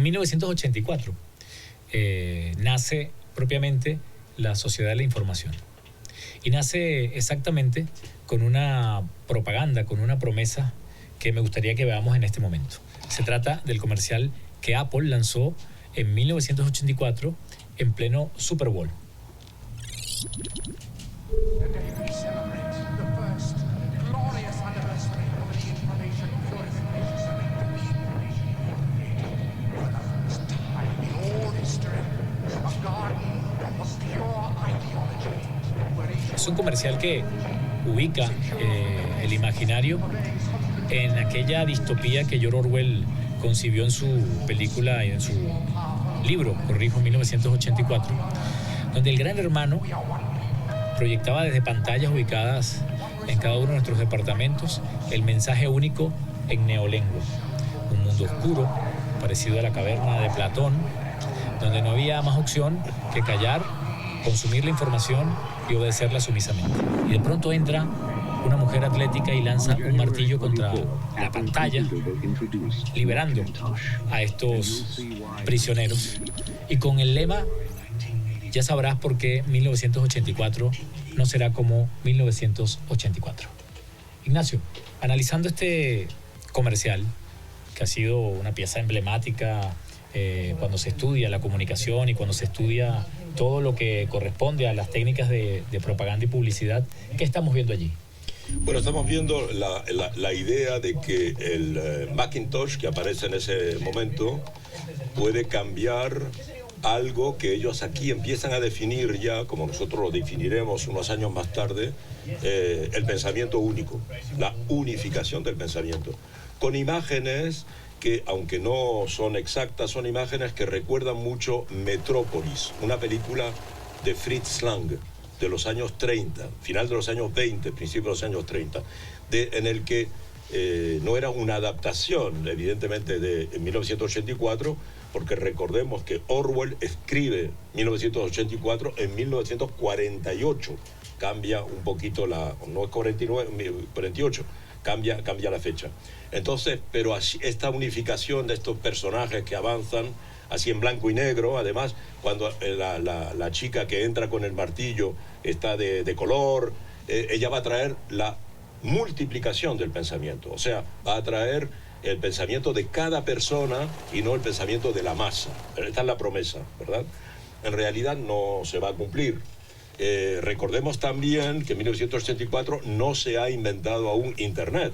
1984 nace propiamente la Sociedad de la Información. Y nace exactamente con una propaganda, con una promesa que me gustaría que veamos en este momento. Se trata del comercial que Apple lanzó en 1984 en pleno Super Bowl. Es un comercial que ubica el imaginario en aquella distopía que George Orwell concibió en su película y en su libro, corrijo, 1984, donde el gran hermano proyectaba desde pantallas ubicadas en cada uno de nuestros departamentos el mensaje único en neolengua. Un mundo oscuro, parecido a la caverna de Platón, donde no había más opción que callar, consumir la información y obedecerla sumisamente. Y de pronto entra una mujer atlética y lanza un martillo contra la pantalla, liberando a estos prisioneros. Y con el lema, ya sabrás por qué 1984 no será como 1984. Ignacio, analizando este comercial, que ha sido una pieza emblemática cuando se estudia la comunicación y cuando se estudia todo lo que corresponde a las técnicas de propaganda y publicidad, ¿qué estamos viendo allí? Bueno, estamos viendo la idea de que el Macintosh que aparece en ese momento puede cambiar algo que ellos aquí empiezan a definir ya, como nosotros lo definiremos unos años más tarde, el pensamiento único, la unificación del pensamiento, con imágenes que, aunque no son exactas, son imágenes que recuerdan mucho Metrópolis, una película de Fritz Lang, de los años 30, final de los años 20, principio de los años 30, en el que no era una adaptación, evidentemente, de 1984, porque recordemos que Orwell escribe 1984 en 1948, cambia un poquito no es 49, 48, cambia la fecha. Entonces, pero esta unificación de estos personajes que avanzan, así en blanco y negro, además, cuando la chica que entra con el martillo está de color, ella va a traer la multiplicación del pensamiento, o sea, va a traer el pensamiento de cada persona y no el pensamiento de la masa. Esta es la promesa, ¿verdad? En realidad no se va a cumplir. Recordemos también que en 1984 no se ha inventado aún Internet,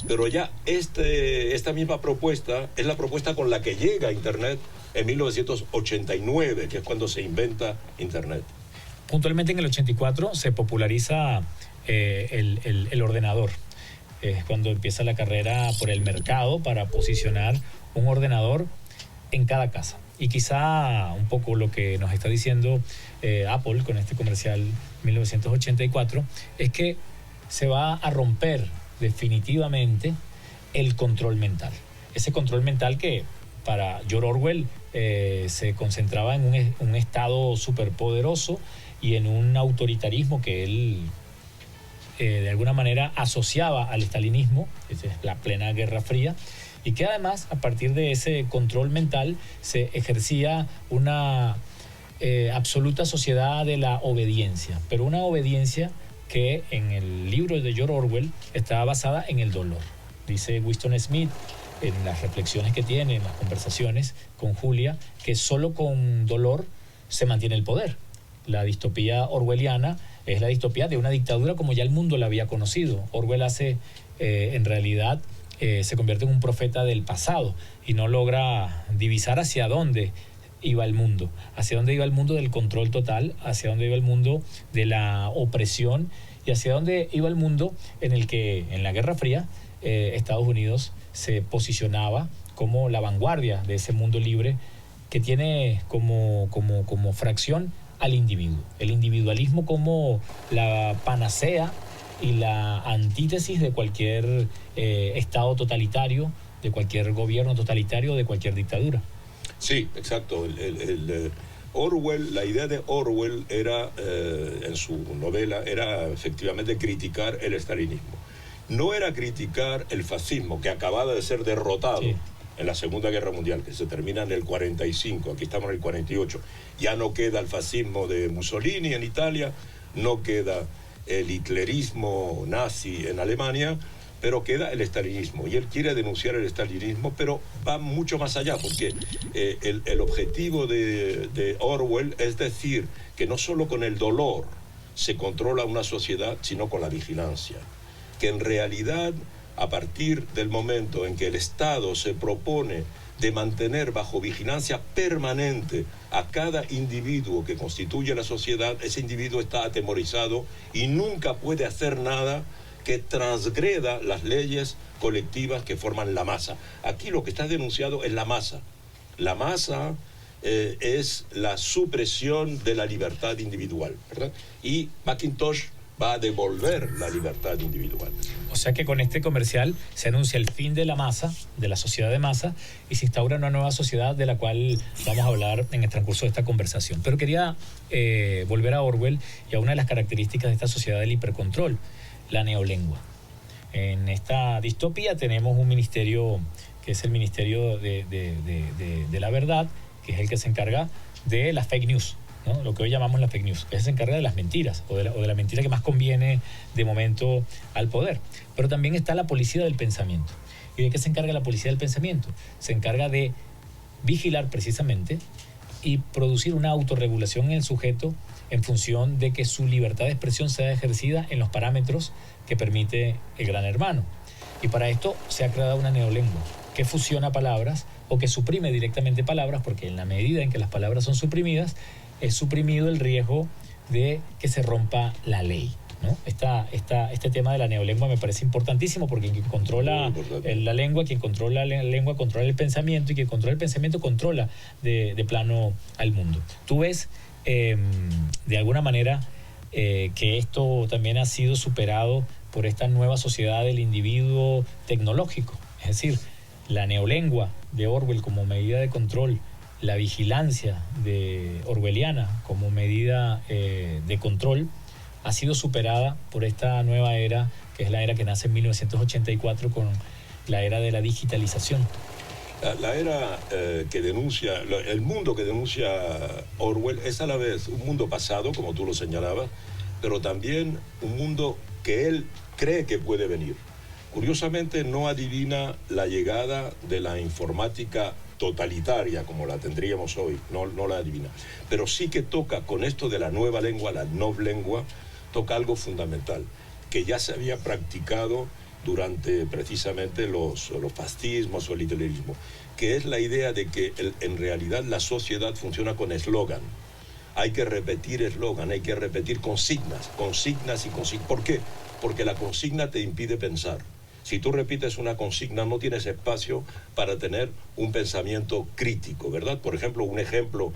pero ya esta misma propuesta es la propuesta con la que llega Internet en 1989, que es cuando se inventa Internet. Puntualmente en el 84 se populariza el ordenador. Es cuando empieza la carrera por el mercado para posicionar un ordenador en cada casa. Y quizá un poco lo que nos está diciendo Apple con este comercial 1984 es que se va a romper definitivamente el control mental. Ese control mental que para George Orwell se concentraba en un estado superpoderoso y en un autoritarismo que él de alguna manera asociaba al estalinismo, es la plena Guerra Fría, y que además a partir de ese control mental se ejercía una absoluta sociedad de la obediencia, pero una obediencia que en el libro de George Orwell estaba basada en el dolor. Dice Winston Smith en las reflexiones que tiene, en las conversaciones con Julia, que solo con dolor se mantiene el poder. La distopía orwelliana es la distopía de una dictadura como ya el mundo la había conocido. Orwell en realidad se convierte en un profeta del pasado y no logra divisar hacia dónde iba el mundo, hacia dónde iba el mundo del control total, hacia dónde iba el mundo de la opresión y hacia dónde iba el mundo en el que en la Guerra Fría Estados Unidos se posicionaba como la vanguardia de ese mundo libre que tiene como fracción al individuo. El individualismo como la panacea y la antítesis de cualquier estado totalitario, de cualquier gobierno totalitario, de cualquier dictadura. Sí, exacto. Orwell, la idea de Orwell era, en su novela, era efectivamente criticar el estalinismo. No era criticar el fascismo, que acababa de ser derrotado. Sí. en la Segunda Guerra Mundial, que se termina en el 45, aquí estamos en el 48. Ya no queda el fascismo de Mussolini en Italia, no queda el hitlerismo nazi en Alemania, pero queda el estalinismo. Y él quiere denunciar el estalinismo, pero va mucho más allá, porque el objetivo de Orwell es decir que no solo con el dolor se controla una sociedad, sino con la vigilancia. Que en realidad, a partir del momento en que el Estado se propone de mantener bajo vigilancia permanente a cada individuo que constituye la sociedad, ese individuo está atemorizado y nunca puede hacer nada que transgreda las leyes colectivas que forman la masa. Aquí lo que está denunciado es la masa. La masa es la supresión de la libertad individual, ¿verdad? Y Mackintosh va a devolver la libertad individual. O sea que con este comercial se anuncia el fin de la masa, de la sociedad de masa, y se instaura una nueva sociedad de la cual vamos a hablar en el transcurso de esta conversación. Pero quería volver a Orwell y a una de las características de esta sociedad del hipercontrol, la neolengua. En esta distopía tenemos un ministerio que es el Ministerio de la Verdad, que es el que se encarga de las fake news, ¿no? Lo que hoy llamamos las fake news. Ese se encarga de las mentiras o de la mentira que más conviene de momento al poder. Pero también está la policía del pensamiento. ¿Y de qué se encarga la policía del pensamiento? Se encarga de vigilar precisamente y producir una autorregulación en el sujeto en función de que su libertad de expresión sea ejercida en los parámetros que permite el gran hermano. Y para esto se ha creado una neolengua que fusiona palabras o que suprime directamente palabras, porque en la medida en que las palabras son suprimidas, es suprimido el riesgo de que se rompa la ley, ¿no? Este tema de la neolengua me parece importantísimo, porque quien controla la lengua, quien controla la lengua controla el pensamiento, y quien controla el pensamiento controla de plano al mundo. Tú ves de alguna manera que esto también ha sido superado por esta nueva sociedad del individuo tecnológico, es decir, la neolengua de Orwell como medida de control, la vigilancia de orwelliana como medida de control, ha sido superada por esta nueva era, que es la era que nace en 1984 con la era de la digitalización. La era que denuncia, el mundo que denuncia Orwell es a la vez un mundo pasado, como tú lo señalabas, pero también un mundo que él cree que puede venir. Curiosamente no adivina la llegada de la informática totalitaria como la tendríamos hoy, no la adivina, pero sí que toca con esto de la nueva lengua, la novlengua, toca algo fundamental, que ya se había practicado durante precisamente los fascismos o el hitlerismo, que es la idea de que en realidad la sociedad funciona con eslogan. Hay que repetir eslogan, hay que repetir consignas y consignas. ¿Por qué? Porque la consigna te impide pensar. Si tú repites una consigna, no tienes espacio para tener un pensamiento crítico, ¿verdad? Por ejemplo, un ejemplo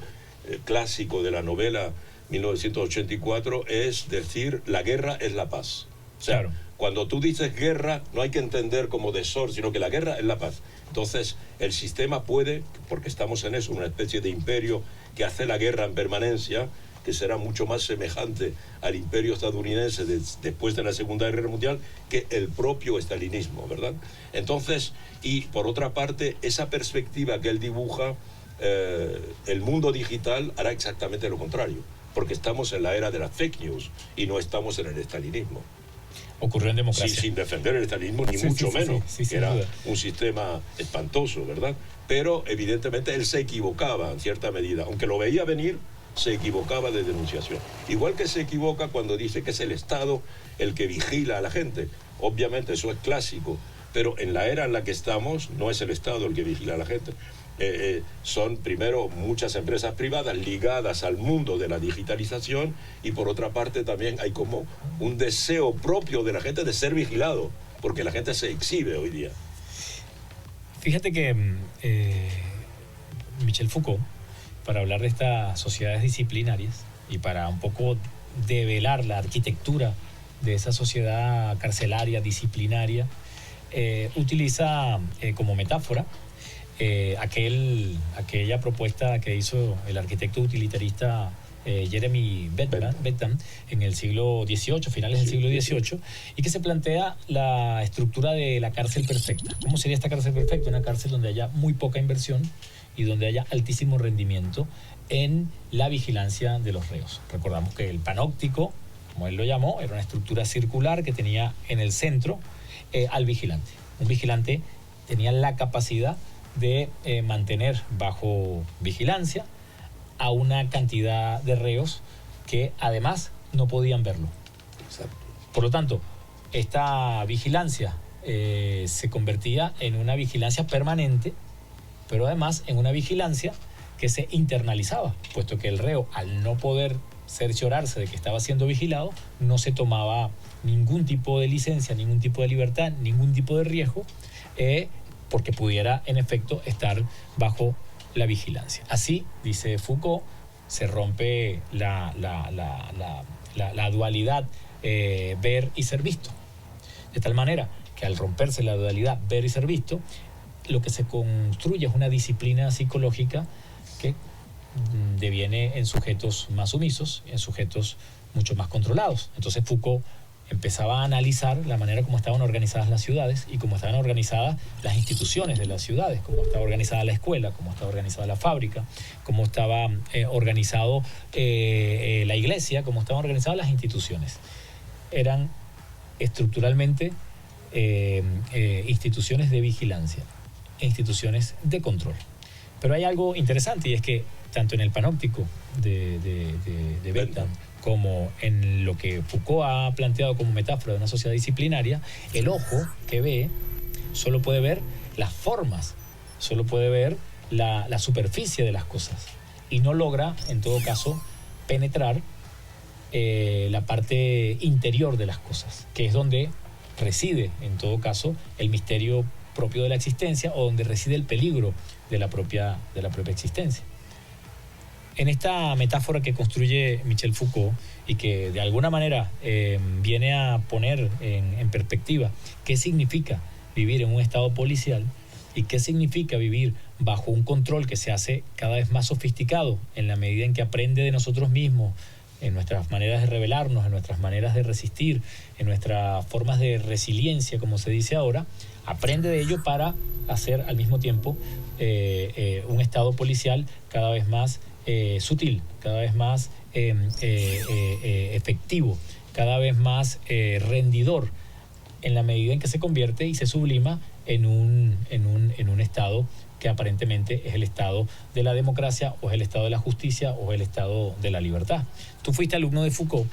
clásico de la novela 1984 es decir, la guerra es la paz. O sea, claro, cuando tú dices guerra, no hay que entender como desorden, sino que la guerra es la paz. Entonces, el sistema puede, porque estamos en eso, una especie de imperio que hace la guerra en permanencia, que será mucho más semejante al imperio estadounidense después de la Segunda Guerra Mundial que el propio estalinismo, ¿verdad? Entonces, y por otra parte, esa perspectiva que él dibuja, el mundo digital hará exactamente lo contrario, porque estamos en la era de las fake news y no estamos en el estalinismo. Ocurrió en democracia. Sí, sin defender el estalinismo, ni mucho menos, que era un sistema espantoso, ¿verdad? Pero evidentemente él se equivocaba en cierta medida, aunque lo veía venir, se equivocaba de denunciación. Igual que se equivoca cuando dice que es el Estado el que vigila a la gente. Obviamente eso es clásico, pero en la era en la que estamos no es el Estado el que vigila a la gente. Son primero muchas empresas privadas ligadas al mundo de la digitalización, y por otra parte también hay como un deseo propio de la gente de ser vigilado, porque la gente se exhibe hoy día. Fíjate que Michel Foucault, para hablar de estas sociedades disciplinarias y para un poco develar la arquitectura de esa sociedad carcelaria, disciplinaria, utiliza como metáfora aquella propuesta que hizo el arquitecto utilitarista Jeremy Bentham en el siglo XVIII, finales del siglo XVIII, y que se plantea la estructura de la cárcel perfecta. ¿Cómo sería esta cárcel perfecta? Una cárcel donde haya muy poca inversión y donde haya altísimo rendimiento en la vigilancia de los reos. Recordamos que el panóptico, como él lo llamó, era una estructura circular que tenía en el centro al vigilante. Un vigilante tenía la capacidad de mantener bajo vigilancia a una cantidad de reos que además no podían verlo. Exacto. Por lo tanto, esta vigilancia se convertía en una vigilancia permanente, pero además en una vigilancia que se internalizaba, puesto que el reo, al no poder cerciorarse de que estaba siendo vigilado, no se tomaba ningún tipo de licencia, ningún tipo de libertad, ningún tipo de riesgo, porque pudiera en efecto estar bajo la vigilancia. Así, dice Foucault, se rompe la dualidad ver y ser visto. De tal manera que al romperse la dualidad ver y ser visto, lo que se construye es una disciplina psicológica que deviene en sujetos más sumisos, en sujetos mucho más controlados. Entonces Foucault empezaba a analizar la manera como estaban organizadas las ciudades y cómo estaban organizadas las instituciones de las ciudades, cómo estaba organizada la escuela, cómo estaba organizada la fábrica, cómo estaba organizado la iglesia, cómo estaban organizadas las instituciones. Eran estructuralmente instituciones de vigilancia, instituciones de control. Pero hay algo interesante, y es que tanto en el panóptico de Bentham como en lo que Foucault ha planteado como metáfora de una sociedad disciplinaria, el ojo que ve solo puede ver las formas, solo puede ver la superficie de las cosas y no logra, en todo caso, penetrar la parte interior de las cosas, que es donde reside, en todo caso, el misterio propio de la existencia o donde reside el peligro de la propia existencia. En esta metáfora que construye Michel Foucault y que de alguna manera viene a poner en perspectiva qué significa vivir en un estado policial y qué significa vivir bajo un control que se hace cada vez más sofisticado en la medida en que aprende de nosotros mismos, en nuestras maneras de rebelarnos, en nuestras maneras de resistir, en nuestras formas de resiliencia, como se dice ahora, aprende de ello para hacer al mismo tiempo un estado policial cada vez más sutil, cada vez más efectivo, cada vez más rendidor, en la medida en que se convierte y se sublima en un estado que aparentemente es el estado de la democracia, o es el estado de la justicia, o es el estado de la libertad. Tú fuiste alumno de Foucault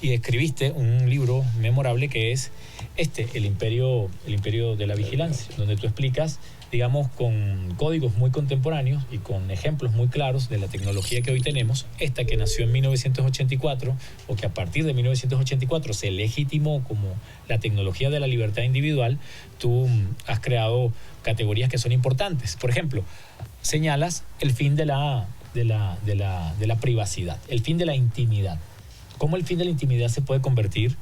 y escribiste un libro memorable que es el imperio de la vigilancia, donde tú explicas, digamos, con códigos muy contemporáneos y con ejemplos muy claros de la tecnología que hoy tenemos, esta que nació en 1984, o que a partir de 1984 se legitimó como la tecnología de la libertad individual. Tú has creado categorías que son importantes. Por ejemplo, señalas el fin de la privacidad, el fin de la intimidad. ¿Cómo el fin de la intimidad se puede convertir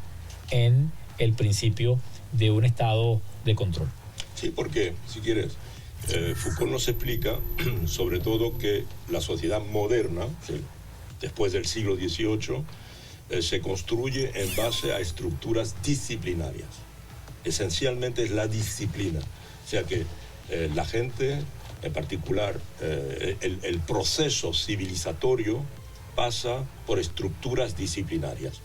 en el principio de un estado de control? Sí, porque, si quieres, Foucault nos explica, sobre todo, que la sociedad moderna, ¿sí?, después del siglo XVIII, se construye en base a estructuras disciplinarias. Esencialmente es la disciplina. O sea que la gente, en particular, el proceso civilizatorio pasa por estructuras disciplinarias.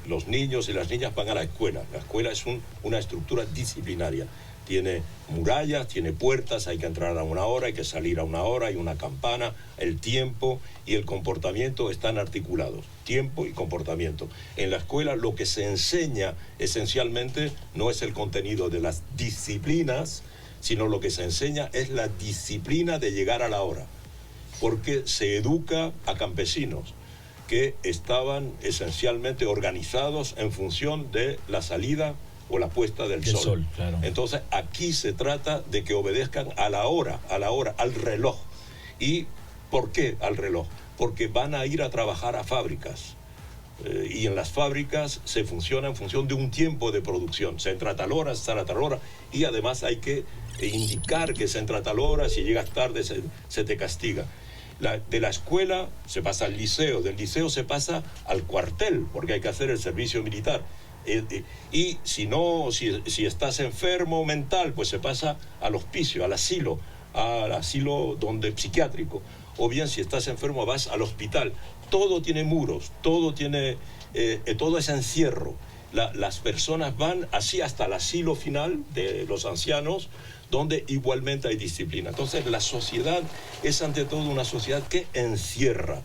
Los niños y las niñas van a la escuela. La escuela es una estructura disciplinaria. Tiene murallas, tiene puertas, hay que entrar a una hora, hay que salir a una hora, hay una campana, el tiempo y el comportamiento están articulados. Tiempo y comportamiento. En la escuela lo que se enseña esencialmente no es el contenido de las disciplinas, sino lo que se enseña es la disciplina de llegar a la hora. Porque se educa a campesinos que estaban esencialmente organizados en función de la salida o la puesta del sol. Claro. Entonces aquí se trata de que obedezcan a la hora, al reloj. ¿Y por qué al reloj? Porque van a ir a trabajar a fábricas. Y en las fábricas se funciona en función de un tiempo de producción. Se entra a tal hora, se sale a tal hora, y además hay que indicar que se entra a tal hora, si llegas tarde se te castiga. De la escuela se pasa al liceo, del liceo se pasa al cuartel, porque hay que hacer el servicio militar. Y si estás enfermo mental, pues se pasa al hospicio, al asilo psiquiátrico. O bien, si estás enfermo, vas al hospital. Todo tiene muros, todo es encierro. Las personas van así hasta el asilo final de los ancianos, donde igualmente hay disciplina. Entonces, la sociedad es ante todo una sociedad que encierra.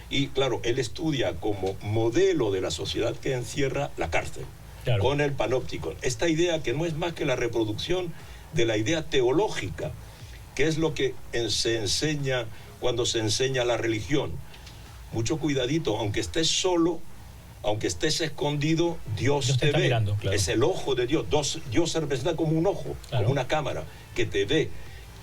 Y claro, él estudia como modelo de la sociedad que encierra la cárcel, claro, con el panóptico. Esta idea que no es más que la reproducción de la idea teológica, que es lo que se enseña cuando se enseña la religión. Mucho cuidadito, aunque estés solo, aunque estés escondido, Dios te ve. Mirando, claro. Es el ojo de Dios. Dios se representa como un ojo, claro, como una cámara que te ve.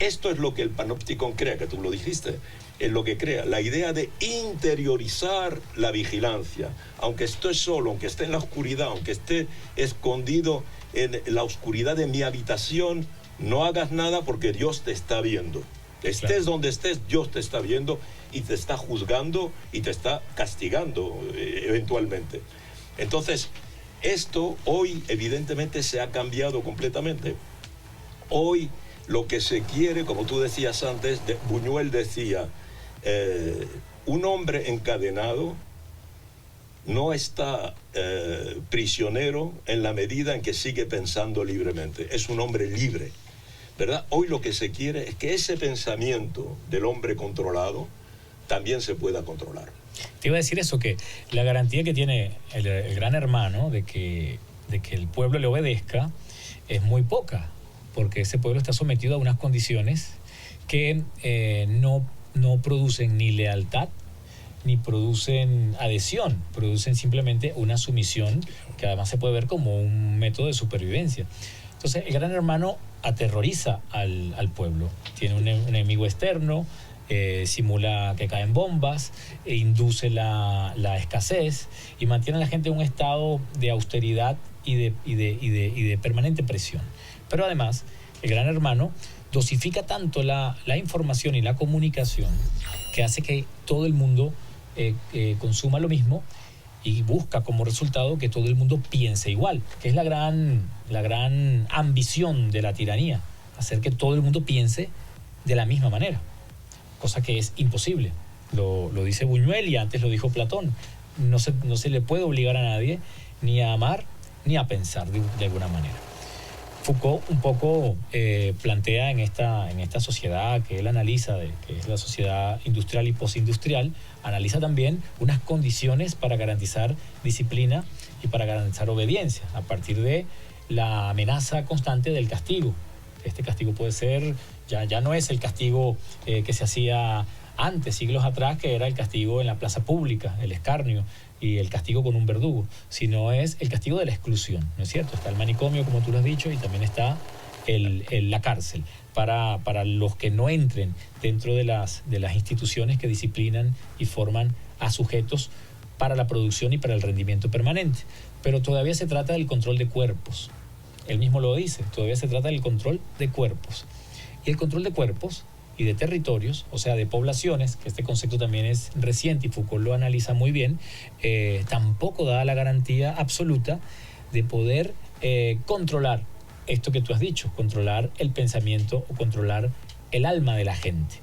Esto es lo que el panóptico crea, que tú lo dijiste, es lo que crea, la idea de interiorizar la vigilancia. Aunque esté solo, aunque esté en la oscuridad, aunque esté escondido en la oscuridad de mi habitación, no hagas nada porque Dios te está viendo. Estés, claro, donde estés, Dios te está viendo y te está juzgando y te está castigando eventualmente. Entonces, esto hoy evidentemente se ha cambiado completamente. Hoy lo que se quiere, como tú decías antes, Buñuel decía, un hombre encadenado no está prisionero en la medida en que sigue pensando libremente. Es un hombre libre, ¿verdad? Hoy lo que se quiere es que ese pensamiento del hombre controlado también se pueda controlar. Te iba a decir eso, que la garantía que tiene el gran hermano de que el pueblo le obedezca es muy poca, porque ese pueblo está sometido a unas condiciones que no producen ni lealtad, ni producen adhesión, producen simplemente una sumisión que además se puede ver como un método de supervivencia. Entonces, el gran hermano aterroriza al pueblo. Tiene un enemigo externo, simula que caen bombas, induce la escasez y mantiene a la gente en un estado de austeridad y de permanente presión. Pero además, el gran hermano dosifica tanto la información y la comunicación que hace que todo el mundo consuma lo mismo y busca como resultado que todo el mundo piense igual, que es la gran ambición de la tiranía, hacer que todo el mundo piense de la misma manera, cosa que es imposible. Lo dice Buñuel y antes lo dijo Platón. No se le puede obligar a nadie ni a amar ni a pensar de alguna manera. Foucault un poco plantea en esta sociedad que él analiza, que es la sociedad industrial y postindustrial, analiza también unas condiciones para garantizar disciplina y para garantizar obediencia, a partir de la amenaza constante del castigo. Este castigo puede ser, ya no es el castigo que se hacía antes, siglos atrás, que era el castigo en la plaza pública, el escarnio y el castigo con un verdugo, sino es el castigo de la exclusión, ¿no es cierto? Está el manicomio, como tú lo has dicho, y también está la cárcel, para los que no entren dentro de las instituciones que disciplinan y forman a sujetos para la producción y para el rendimiento permanente. Pero todavía se trata del control de cuerpos. Él mismo lo dice, todavía se trata del control de cuerpos. Y el control de cuerpos y de territorios, o sea, de poblaciones, que este concepto también es reciente y Foucault lo analiza muy bien, tampoco da la garantía absoluta de poder controlar esto que tú has dicho, controlar el pensamiento o controlar el alma de la gente.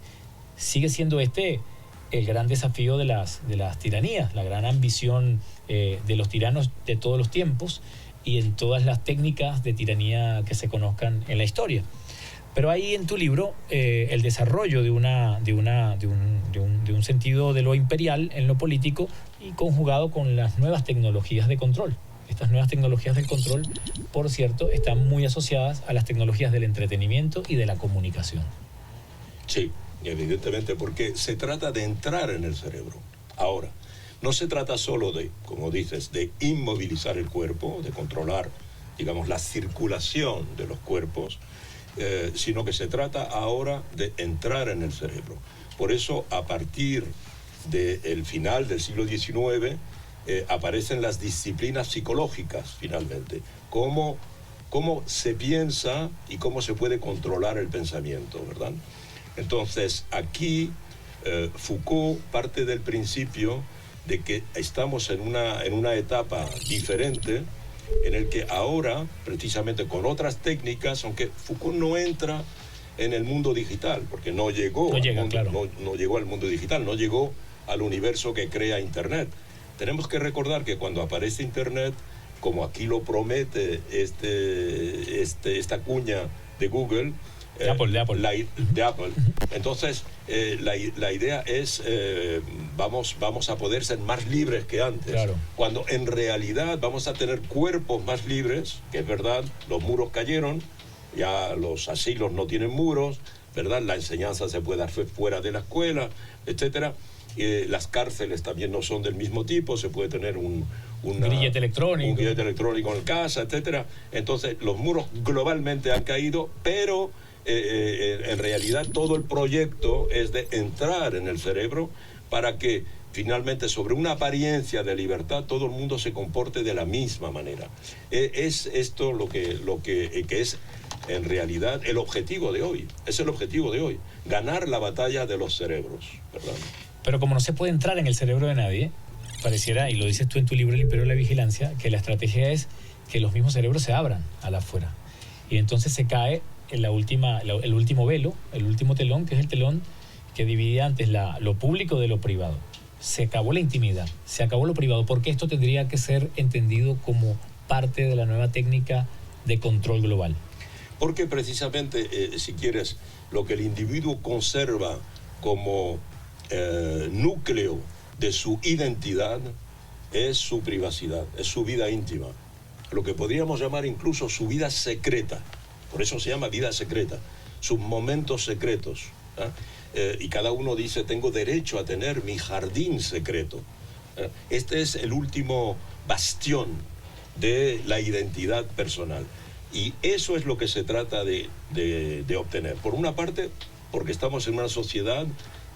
Sigue siendo el gran desafío de las tiranías, la gran ambición de los tiranos de todos los tiempos y en todas las técnicas de tiranía que se conozcan en la historia. Pero ahí en tu libro, el desarrollo de un sentido de lo imperial en lo político y conjugado con las nuevas tecnologías de control. Estas nuevas tecnologías del control, por cierto, están muy asociadas a las tecnologías del entretenimiento y de la comunicación. Sí, evidentemente, porque se trata de entrar en el cerebro. Ahora, no se trata solo de, como dices, de inmovilizar el cuerpo, de controlar, digamos, la circulación de los cuerpos, sino que se trata ahora de entrar en el cerebro. Por eso, a partir del final del siglo XIX, aparecen las disciplinas psicológicas, finalmente. Cómo se piensa y cómo se puede controlar el pensamiento, ¿verdad? Entonces, aquí Foucault parte del principio de que estamos en una etapa diferente en el que ahora, precisamente con otras técnicas, aunque Foucault no entra en el mundo digital, porque no llegó al mundo digital, no llegó al universo que crea Internet. Tenemos que recordar que cuando aparece Internet, como aquí lo promete esta cuña de Google, de Apple. De Apple. Entonces, la idea es, vamos a poder ser más libres que antes. Claro. Cuando en realidad vamos a tener cuerpos más libres, que es verdad, los muros cayeron, ya los asilos no tienen muros, ¿verdad? La enseñanza se puede hacer fuera de la escuela, etcétera. Las cárceles también no son del mismo tipo, se puede tener un grillete electrónico en casa, etcétera. Entonces, los muros globalmente han caído, pero en realidad todo el proyecto es de entrar en el cerebro para que finalmente sobre una apariencia de libertad todo el mundo se comporte de la misma manera. Es esto lo que es en realidad el objetivo de hoy. Es el objetivo de hoy, ganar la batalla de los cerebros, ¿verdad? Pero como no se puede entrar en el cerebro de nadie, pareciera, y lo dices tú en tu libro El Imperio de la Vigilancia, que la estrategia es que los mismos cerebros se abran a la afuera. Y entonces se cae el último velo, el último telón, que es el telón que divide antes lo público de lo privado. Se acabó la intimidad, se acabó lo privado, porque esto tendría que ser entendido como parte de la nueva técnica de control global. Porque precisamente, si quieres, lo que el individuo conserva como núcleo de su identidad es su privacidad, es su vida íntima, lo que podríamos llamar incluso su vida secreta. Por eso se llama vida secreta, sus momentos secretos. Y cada uno dice, tengo derecho a tener mi jardín secreto. Este es el último bastión de la identidad personal. Y eso es lo que se trata de obtener. Por una parte, porque estamos en una sociedad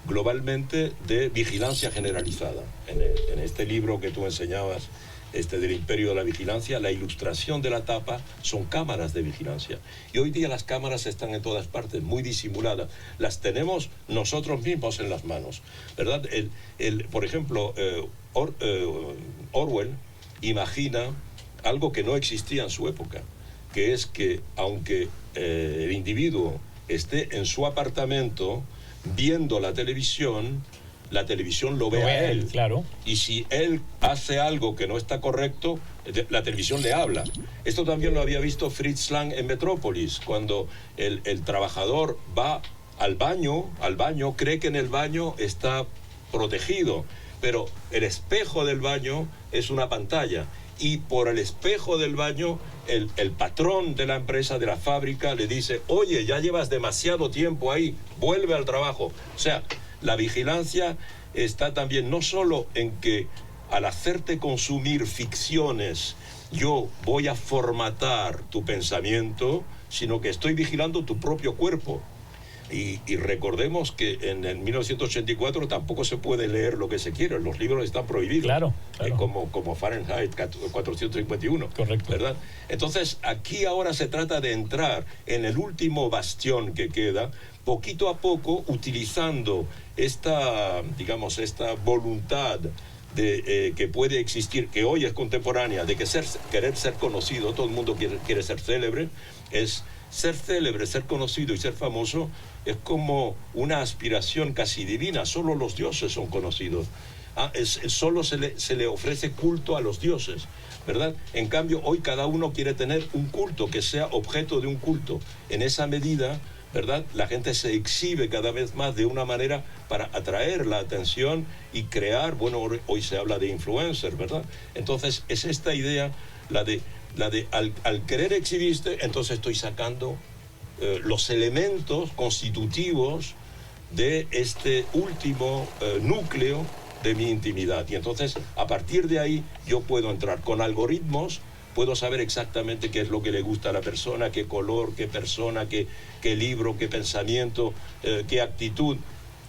globalmente de vigilancia generalizada. En este libro que tú enseñabas, del Imperio de la Vigilancia, la ilustración de la tapa son cámaras de vigilancia. Y hoy día las cámaras están en todas partes, muy disimuladas. Las tenemos nosotros mismos en las manos, ¿verdad? Por ejemplo, Orwell imagina algo que no existía en su época, que es que aunque el individuo esté en su apartamento viendo la televisión lo ve a él. Claro. Y si él hace algo que no está correcto, la televisión le habla. Esto también lo había visto Fritz Lang en Metrópolis, cuando el trabajador va al baño, cree que en el baño está protegido, pero el espejo del baño es una pantalla. Y por el espejo del baño, el patrón de la empresa, de la fábrica, le dice, oye, ya llevas demasiado tiempo ahí, vuelve al trabajo. O sea, la vigilancia está también no solo en que al hacerte consumir ficciones, yo voy a formatar tu pensamiento, sino que estoy vigilando tu propio cuerpo. Y recordemos que en el 1984 tampoco se puede leer lo que se quiere, los libros están prohibidos. Claro. Como Fahrenheit 451. Correcto. ¿Verdad? Entonces, aquí ahora se trata de entrar en el último bastión que queda, poquito a poco, utilizando esta voluntad que puede existir, que hoy es contemporánea, de que querer ser conocido, todo el mundo quiere ser célebre, es ser célebre, ser conocido y ser famoso es como una aspiración casi divina. Solo los dioses son conocidos. Solo se le ofrece culto a los dioses, ¿verdad? En cambio, hoy cada uno quiere tener un culto, que sea objeto de un culto. En esa medida, ¿verdad?, la gente se exhibe cada vez más de una manera para atraer la atención y crear, hoy se habla de influencer, ¿verdad? Entonces, es esta idea, la de al querer exhibirte, entonces estoy sacando los elementos constitutivos de este último núcleo de mi intimidad. Y entonces, a partir de ahí, yo puedo entrar con algoritmos, puedo saber exactamente qué es lo que le gusta a la persona, qué color, qué persona, qué libro, qué pensamiento, qué actitud.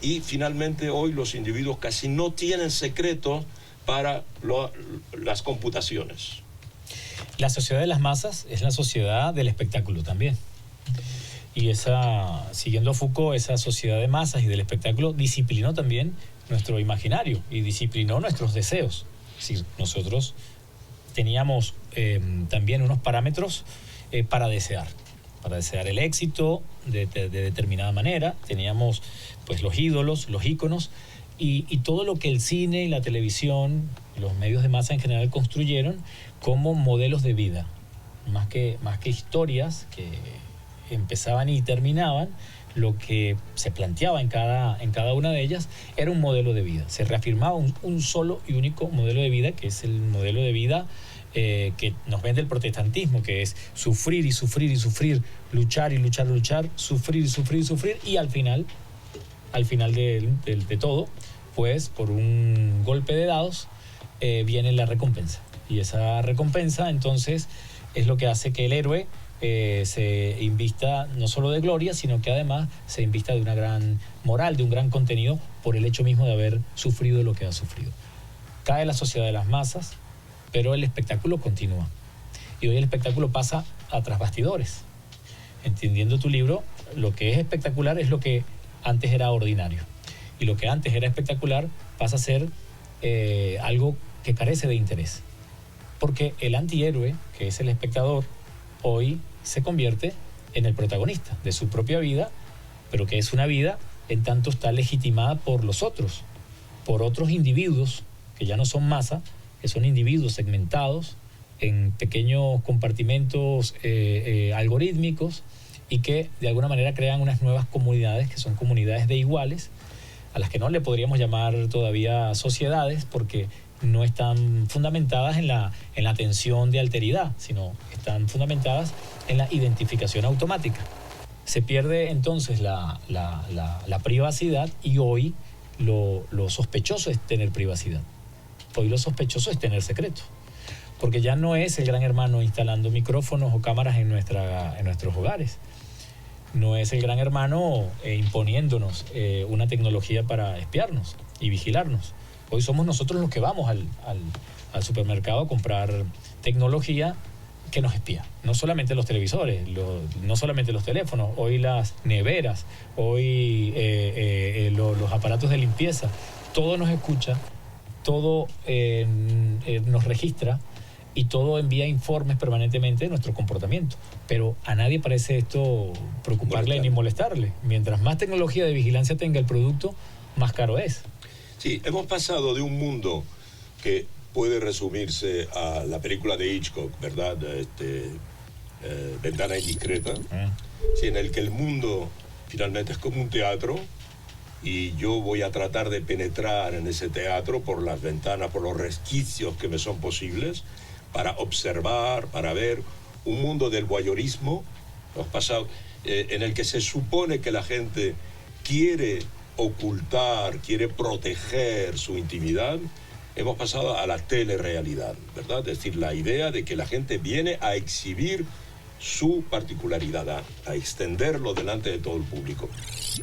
Y finalmente hoy los individuos casi no tienen secretos para las computaciones. La sociedad de las masas es la sociedad del espectáculo también. Y siguiendo a Foucault, esa sociedad de masas y del espectáculo disciplinó también nuestro imaginario y disciplinó nuestros deseos. Es decir, nosotros teníamos también unos parámetros para desear el éxito de determinada manera. Teníamos pues los ídolos, los íconos y todo lo que el cine y la televisión, los medios de masa en general construyeron como modelos de vida, más que historias que empezaban y terminaban. Lo que se planteaba en cada una de ellas era un modelo de vida. Se reafirmaba un solo y único modelo de vida, que es el modelo de vida que nos vende el protestantismo, que es sufrir y sufrir y sufrir, luchar y luchar y luchar, sufrir y sufrir y sufrir, y al final de todo, pues por un golpe de dados viene la recompensa. Y esa recompensa entonces es lo que hace que el héroe se invista no solo de gloria, sino que además se invista de una gran moral, de un gran contenido, por el hecho mismo de haber sufrido lo que ha sufrido. Cae la sociedad de las masas, pero el espectáculo continúa. Y hoy el espectáculo pasa a tras bastidores. Entendiendo tu libro, lo que es espectacular es lo que antes era ordinario. Y lo que antes era espectacular pasa a ser algo que carece de interés. Porque el antihéroe, que es el espectador, hoy se convierte en el protagonista de su propia vida, pero que es una vida en tanto está legitimada por los otros, por otros individuos que ya no son masa, que son individuos segmentados en pequeños compartimentos algorítmicos y que de alguna manera crean unas nuevas comunidades que son comunidades de iguales, a las que no le podríamos llamar todavía sociedades porque no están fundamentadas en la tensión de alteridad, sino están fundamentadas en la identificación automática. Se pierde entonces la privacidad y hoy lo sospechoso es tener privacidad. Hoy lo sospechoso es tener secreto. Porque ya no es el gran hermano instalando micrófonos o cámaras en nuestros hogares. No es el gran hermano imponiéndonos una tecnología para espiarnos y vigilarnos. Hoy somos nosotros los que vamos al supermercado a comprar tecnología que nos espía. No solamente los televisores, no solamente los teléfonos, hoy las neveras, hoy los aparatos de limpieza. Todo nos escucha, todo nos registra y todo envía informes permanentemente de nuestro comportamiento. Pero a nadie parece esto preocuparle ni molestarle. Mientras más tecnología de vigilancia tenga el producto, más caro es. Sí, hemos pasado de un mundo que puede resumirse a la película de Hitchcock, ¿verdad? Ventana Indiscreta, sí, en el que el mundo finalmente es como un teatro y yo voy a tratar de penetrar en ese teatro por las ventanas, por los resquicios que me son posibles, para observar, para ver un mundo del voyeurismo. Hemos pasado en el que se supone que la gente quiere ocultar, quiere proteger su intimidad. Hemos pasado a la telerrealidad, ¿verdad? Es decir, la idea de que la gente viene a exhibir su particularidad, a extenderlo delante de todo el público.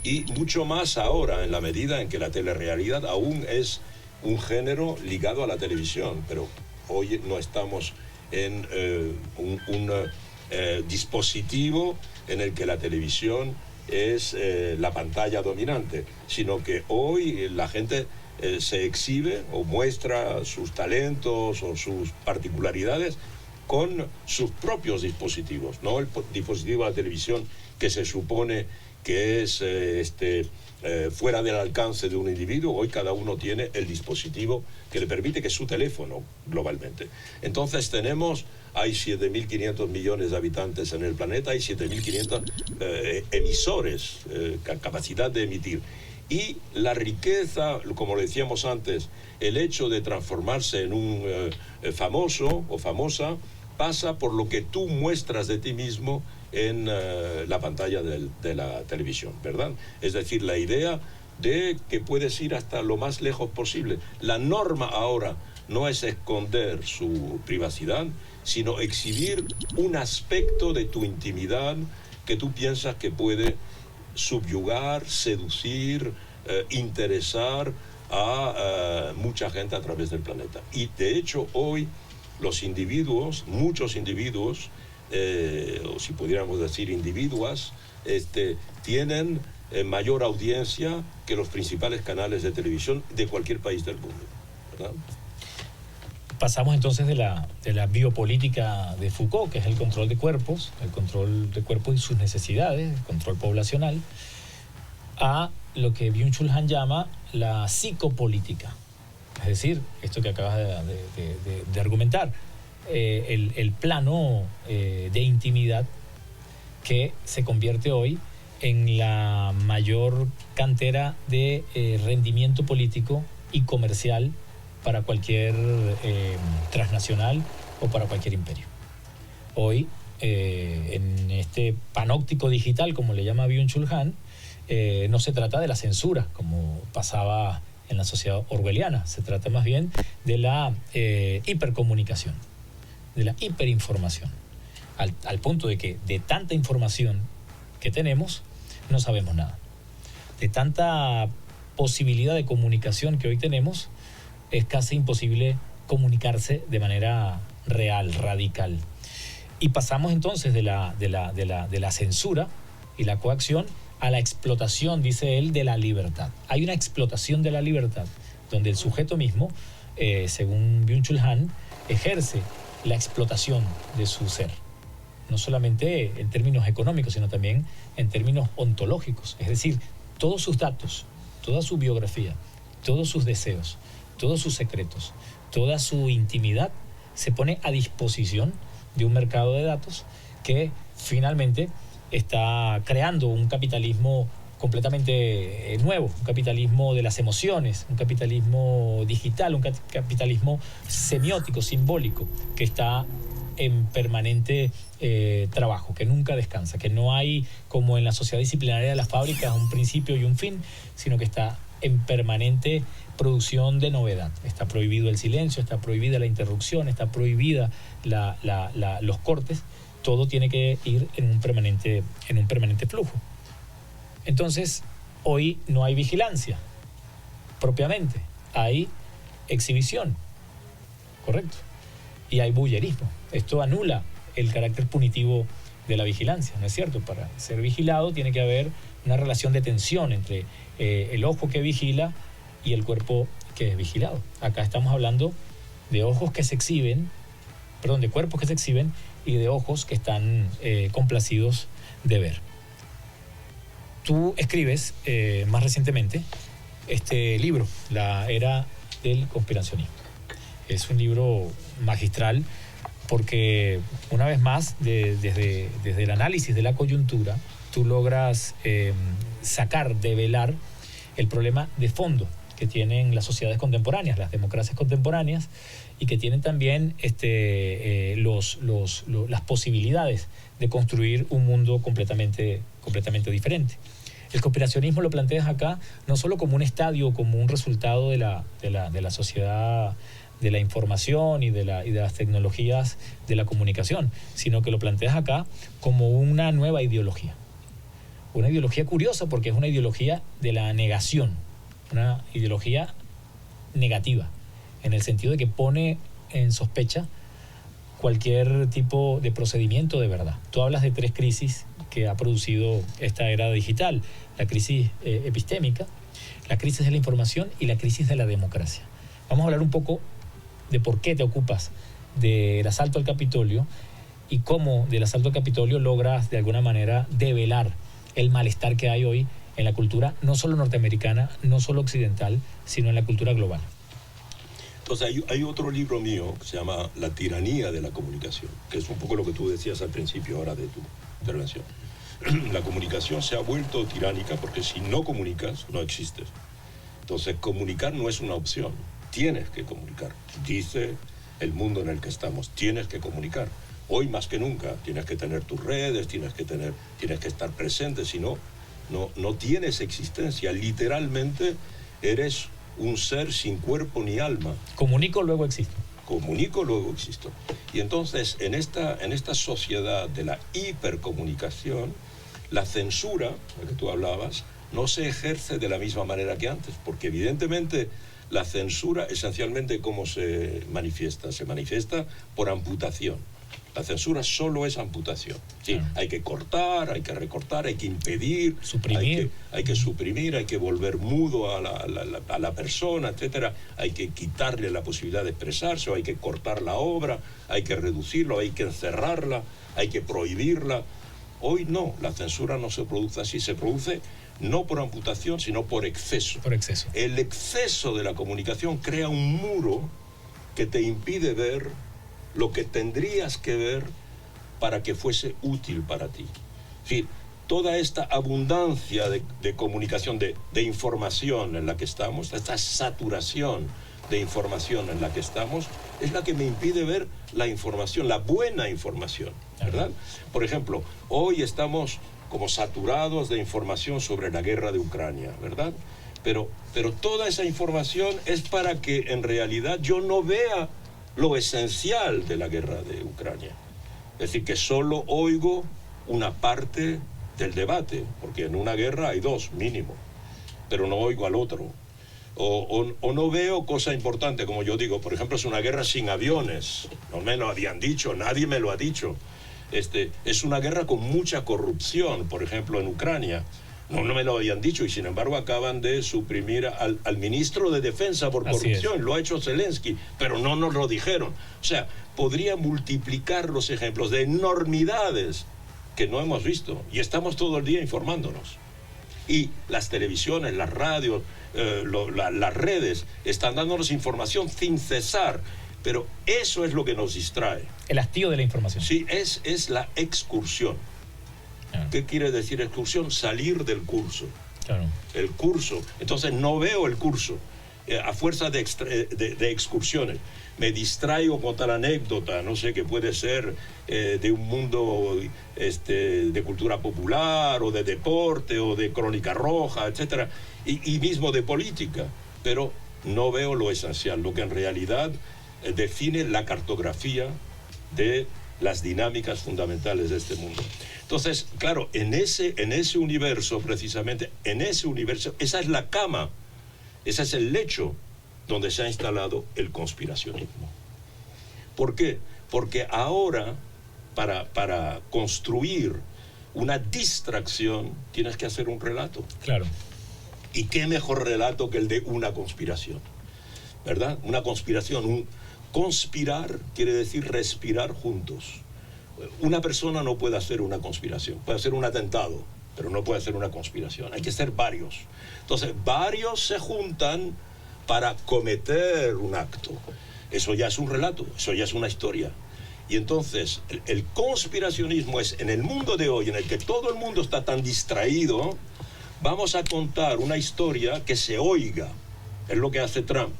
Y mucho más ahora, en la medida en que la telerrealidad aún es un género ligado a la televisión, pero hoy no estamos en un dispositivo en el que la televisión es la pantalla dominante, sino que hoy la gente se exhibe o muestra sus talentos o sus particularidades con sus propios dispositivos, no el dispositivo de la televisión que se supone que es fuera del alcance de un individuo. Hoy cada uno tiene el dispositivo que le permite, que es su teléfono globalmente. Entonces hay 7.500 millones de habitantes en el planeta, hay 7.500 emisores, capacidad de emitir. Y la riqueza, como decíamos antes, el hecho de transformarse en un famoso o famosa pasa por lo que tú muestras de ti mismo en la pantalla de la televisión, ¿verdad? Es decir, la idea de que puedes ir hasta lo más lejos posible. La norma ahora no es esconder su privacidad, sino exhibir un aspecto de tu intimidad que tú piensas que puede subyugar, seducir, interesar a mucha gente a través del planeta. Y de hecho hoy los individuos, muchos individuos, o si pudiéramos decir individuas, tienen mayor audiencia que los principales canales de televisión de cualquier país del mundo, ¿verdad? Pasamos entonces de la biopolítica de Foucault, que es el control de cuerpos y sus necesidades, el control poblacional, a lo que Byung-Chul Han llama la psicopolítica. Es decir, esto que acabas de argumentar, el plano de intimidad que se convierte hoy en la mayor cantera de rendimiento político y comercial para cualquier transnacional o para cualquier imperio. Hoy, en este panóptico digital, como le llama Byung-Chul Han, no se trata de la censura, como pasaba en la sociedad orwelliana, se trata más bien de la hipercomunicación, de la hiperinformación, al punto de que de tanta información que tenemos, no sabemos nada. De tanta posibilidad de comunicación que hoy tenemos, es casi imposible comunicarse de manera real, radical. Y pasamos entonces de la censura y la coacción a la explotación, dice él, de la libertad. Hay una explotación de la libertad, donde el sujeto mismo, según Byung-Chul Han, ejerce la explotación de su ser. No solamente en términos económicos, sino también en términos ontológicos. Es decir, todos sus datos, toda su biografía, todos sus deseos, todos sus secretos, toda su intimidad se pone a disposición de un mercado de datos que finalmente está creando un capitalismo completamente nuevo, un capitalismo de las emociones, un capitalismo digital, un capitalismo semiótico, simbólico, que está en permanente trabajo, que nunca descansa, que no hay, como en la sociedad disciplinaria de las fábricas, un principio y un fin, sino que está en permanente producción de novedad. Está prohibido el silencio, está prohibida la interrupción, está prohibida los cortes. Todo tiene que ir en un permanente flujo. Entonces, hoy no hay vigilancia propiamente, hay exhibición, ¿correcto? Y hay bullerismo. Esto anula el carácter punitivo de la vigilancia, ¿no es cierto? Para ser vigilado tiene que haber una relación de tensión entre el ojo que vigila y el cuerpo que es vigilado. Acá estamos hablando de ojos que se exhiben, de cuerpos que se exhiben y de ojos que están complacidos de ver. Tú escribes más recientemente este libro, La Era del Conspiracionismo. Es un libro magistral porque, una vez más, desde el análisis de la coyuntura, tú logras develar el problema de fondo que tienen las sociedades contemporáneas, las democracias contemporáneas, y que tienen también las posibilidades de construir un mundo completamente diferente. El conspiracionismo lo planteas acá no solo como un estadio, como un resultado de la sociedad de la información y de las tecnologías de la comunicación, sino que lo planteas acá como una nueva ideología. Una ideología curiosa porque es una ideología de la negación, una ideología negativa, en el sentido de que pone en sospecha cualquier tipo de procedimiento de verdad. Tú hablas de 3 crisis que ha producido esta era digital: la crisis epistémica, la crisis de la información y la crisis de la democracia. Vamos a hablar un poco de por qué te ocupas del asalto al Capitolio y cómo del asalto al Capitolio logras de alguna manera develar el malestar que hay hoy en la cultura, no solo norteamericana, no solo occidental, sino en la cultura global. Entonces hay otro libro mío que se llama La tiranía de la comunicación, que es un poco lo que tú decías al principio ahora de tu intervención. La comunicación se ha vuelto tiránica porque si no comunicas, no existes. Entonces comunicar no es una opción, tienes que comunicar. Dice el mundo en el que estamos, tienes que comunicar. Hoy más que nunca tienes que tener tus redes, tienes que estar presente, si no, no tienes existencia. Literalmente eres un ser sin cuerpo ni alma. Comunico, luego existo. Comunico, luego existo. Y entonces, en esta sociedad de la hipercomunicación, la censura, de la que tú hablabas, no se ejerce de la misma manera que antes, porque evidentemente la censura, esencialmente, ¿cómo se manifiesta? Se manifiesta por amputación. La censura solo es amputación. Sí, hay que cortar, hay que recortar, hay que impedir, suprimir. Hay que suprimir, hay que volver mudo a la persona, etcétera. Hay que quitarle la posibilidad de expresarse, o hay que cortar la obra, hay que reducirlo, hay que encerrarla, hay que prohibirla. Hoy no, la censura no se produce así, se produce no por amputación, sino por exceso. Por exceso. El exceso de la comunicación crea un muro que te impide ver lo que tendrías que ver para que fuese útil para ti. Es decir, toda esta abundancia de comunicación, de información en la que estamos, esta saturación de información en la que estamos, es la que me impide ver la información, la buena información, ¿verdad? Por ejemplo, hoy estamos como saturados de información sobre la guerra de Ucrania, ¿verdad? Pero toda esa información es para que en realidad yo no vea lo esencial de la guerra de Ucrania. Es decir, que solo oigo una parte del debate, porque en una guerra hay dos mínimo, pero no oigo al otro. O no veo cosa importante, como yo digo, por ejemplo, es una guerra sin aviones, no me lo habían dicho, nadie me lo ha dicho. Es una guerra con mucha corrupción, por ejemplo, en Ucrania. No me lo habían dicho y sin embargo acaban de suprimir al ministro de Defensa por corrupción. Lo ha hecho Zelensky, pero no nos lo dijeron. O sea, podría multiplicar los ejemplos de enormidades que no hemos visto y estamos todo el día informándonos. Y las televisiones, las radios, las redes están dándonos información sin cesar. Pero eso es lo que nos distrae. El hastío de la información. Sí, es la excursión. ¿Qué quiere decir excursión? Salir del curso. Claro. El curso. Entonces no veo el curso. A fuerza de excursiones. Me distraigo con tal anécdota, no sé, que puede ser de un mundo de cultura popular, o de deporte, o de crónica roja, etcétera, y mismo de política. Pero no veo lo esencial, lo que en realidad define la cartografía de las dinámicas fundamentales de este mundo. Entonces, claro, en ese universo, precisamente, en ese universo, esa es la cama, ese es el lecho donde se ha instalado el conspiracionismo. ¿Por qué? Porque ahora, para construir una distracción, tienes que hacer un relato. Claro. ¿Y qué mejor relato que el de una conspiración? ¿Verdad? Una conspiración, conspirar quiere decir respirar juntos. Una persona no puede hacer una conspiración, puede hacer un atentado, pero no puede hacer una conspiración. Hay que ser varios. Entonces, varios se juntan para cometer un acto. Eso ya es un relato, eso ya es una historia. Y entonces, el conspiracionismo es, en el mundo de hoy, en el que todo el mundo está tan distraído, vamos a contar una historia que se oiga. Es lo que hace Trump,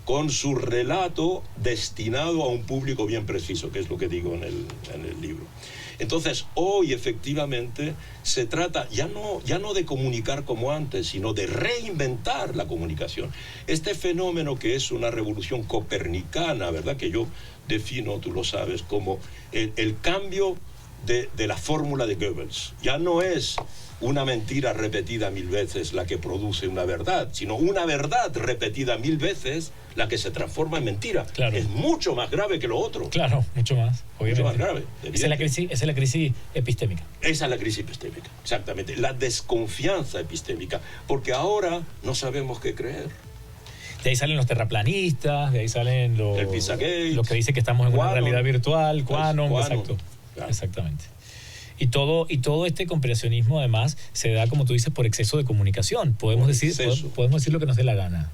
con su relato destinado a un público bien preciso, que es lo que digo en el libro. Entonces, hoy efectivamente se trata ya no de comunicar como antes, sino de reinventar la comunicación. Este fenómeno que es una revolución copernicana, ¿verdad?, que yo defino, tú lo sabes, como el cambio de la fórmula de Goebbels. Ya no es una mentira repetida 1000 veces la que produce una verdad, sino una verdad repetida 1000 veces la que se transforma en mentira. Claro. Es mucho más grave que lo otro. Claro, mucho más, obviamente. Mucho más grave. Esa es la crisis epistémica. Esa es la crisis epistémica, exactamente. La desconfianza epistémica, porque ahora no sabemos qué creer. De ahí salen los terraplanistas, de ahí salen el Pizzagate, los que dicen que estamos en una realidad virtual, Quanon, exacto. Claro. Exactamente. Y todo este conspiracionismo, además, se da, como tú dices, por exceso de comunicación. Podemos decir lo que nos dé la gana.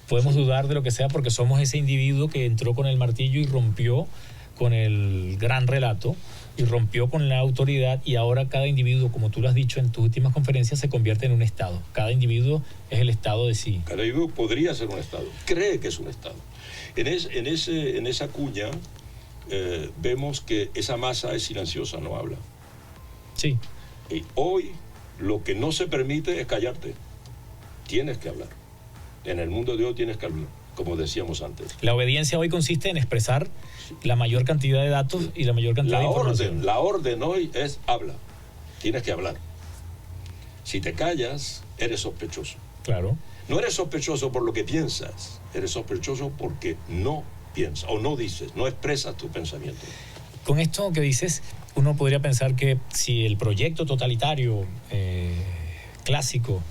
Podemos dudar de lo que sea porque somos ese individuo que entró con el martillo y rompió con el gran relato y rompió con la autoridad, y ahora cada individuo, como tú lo has dicho en tus últimas conferencias, se convierte en un Estado. Cada individuo es el Estado de sí. Cada individuo podría ser un Estado, cree que es un Estado. En esa cuña vemos que esa masa es silenciosa, no habla. Sí. Y hoy lo que no se permite es callarte. Tienes que hablar. En el mundo de hoy tienes que hablar, como decíamos antes. La obediencia hoy consiste en expresar la mayor cantidad de datos y la mayor cantidad de información. La orden hoy es habla. Tienes que hablar. Si te callas, eres sospechoso. Claro. No eres sospechoso por lo que piensas, eres sospechoso porque no piensas o no dices, no expresas tu pensamiento. Con esto que dices, uno podría pensar que si el proyecto totalitario clásico,